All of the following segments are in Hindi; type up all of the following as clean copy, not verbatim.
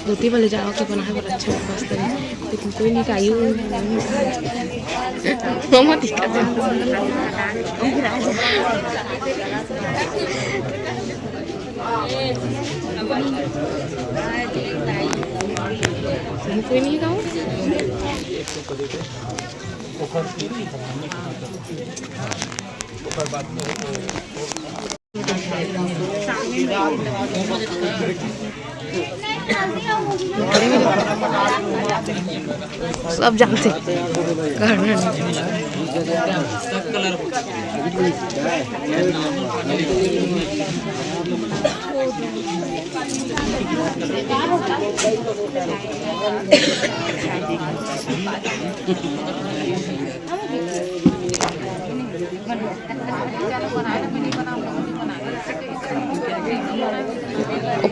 धोती वाले जाओ के बना है बहुत अच्छा मस्त है, लेकिन कोई नहीं कायू मम्मा दिक्कत है। कोई नहीं गाँव सब जानते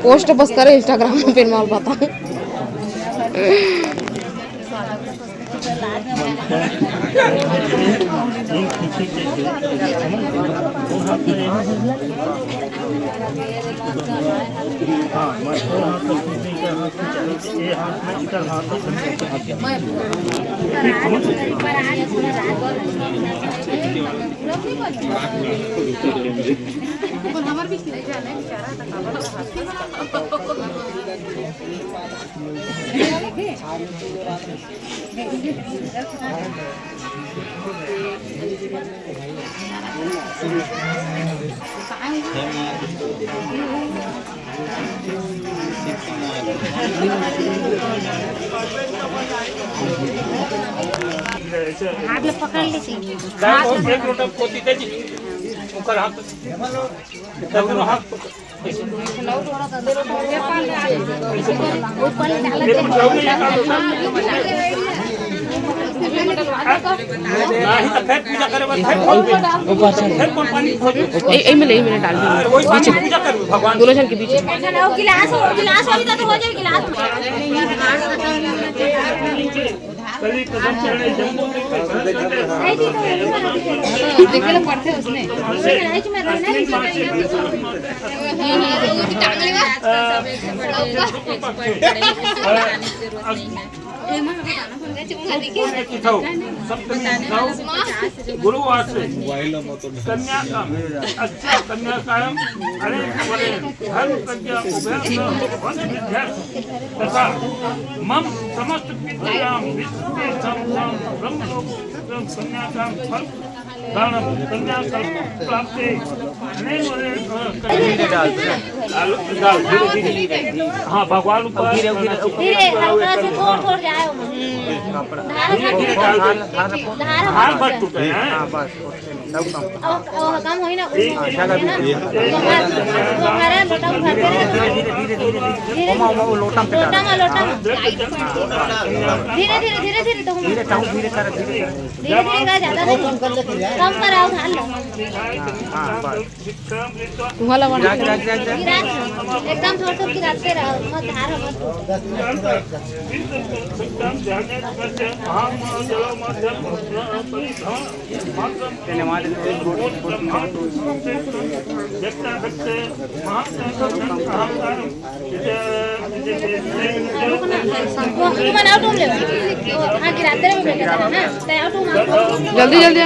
पोस्ट बस करे इंस्टाग्राम में, फिर मैं बताऊं। हाथ में पकड़ लेती एक लोटा पोती दे जी ऊपर हाथ दोनों हाथ ऊपर डाल दे नहीं तो फिर पूजा करे बस फिर कौन पानी ए में डाल दी बीच में पूजा कर भगवान दोनों जन के बीच में गिलास वाली तो हो जाए गिलास कली कदम चढ़े जम्मू देखे लो पढ़ते उसने गुरुवार से कन्या का अच्छा कन्या कायम अरे धर्म प्रज्ञा तथा मम समस्त पितृयाम विश्व के ब्रह्मलोक कन्या का फल दानम कन्या कल्प प्राप्ति हाँ भगवान ऊपर हार भर टूटे हैं काम होई ना लोटा धीरे धीरे तो धीरे कर ज्यादा कम कराओ धान लो तुम्हाला एकदम थोड़ा थोड़ा गिराते रहो मत धार मत जल्दी जल्दी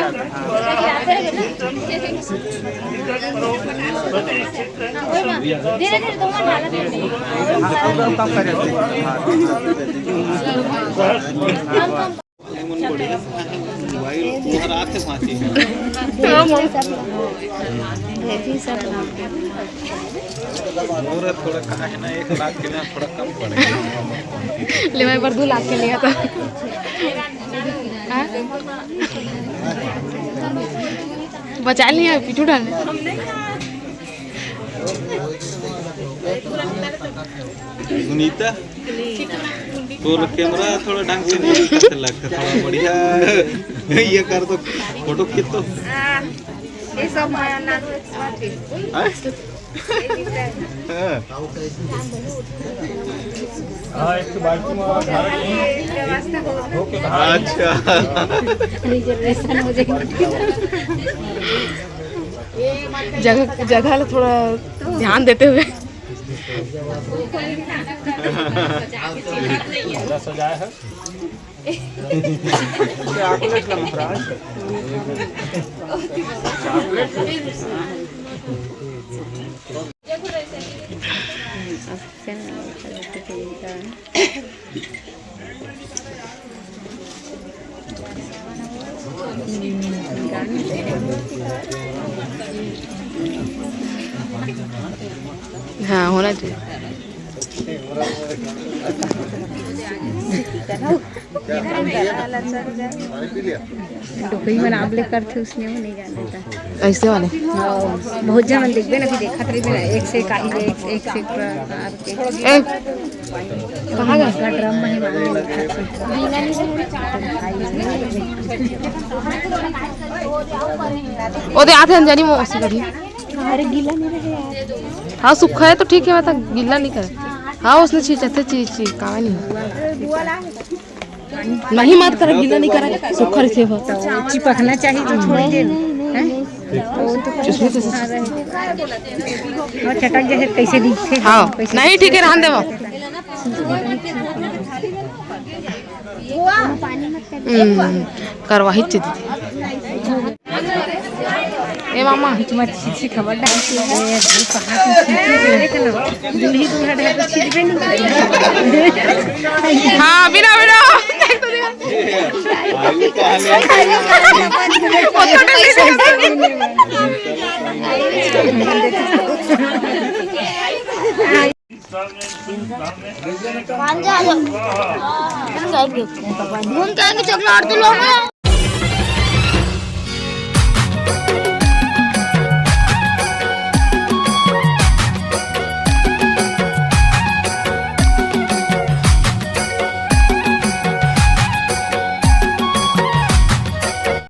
धीरे धीरे थोड़ा कहा है ना 1 लाख के लिए थोड़ा कम पड़ेगा ले मैं पर 2 लाख के लिया था बचा लिया पीछू डालने सुनीता तो कैमरा थोड़ा ढंग से नहीं लगता थोड़ा बढ़िया ये कर दो फोटो खींच दो ये सब माया ना हाँ एक बाल्टी में अच्छा रिजर्वेशन हो जाएगी। जगह जगह थोड़ा ध्यान देते हुए सजाया है हाँ होना चाहिए। डोकरी में आप लेकर थे उसने वो नहीं जान देता। ऐसे वाले बहुत जन देखबे ना कि देखा तरी में एक से काई एक से प्रकार के कहाँ गए? का ड्रम में वो दे आते अंजनी में उसी करी। अरे गीला नहीं रहे यार। हाँ सूखा है तो ठीक है, मैं तो गीला नहीं करे। हाँ उसने छींचते चीज कहा नहीं मत कर, गीला नहीं करे, सूखा से हो चिपकना चाहिए तो थोड़ी देर और चटक जैसे कैसे दिखते। हाँ नहीं ठीक है, रहने दे करवाही चाहिए। ए मामा तुम्हारी छिछी खबर डालती है दूल्ही दूल्हा ढाई तो छिड़बे नहीं। हाँ बिना बिना घूम के आएंगे चॉकलेट तो लो।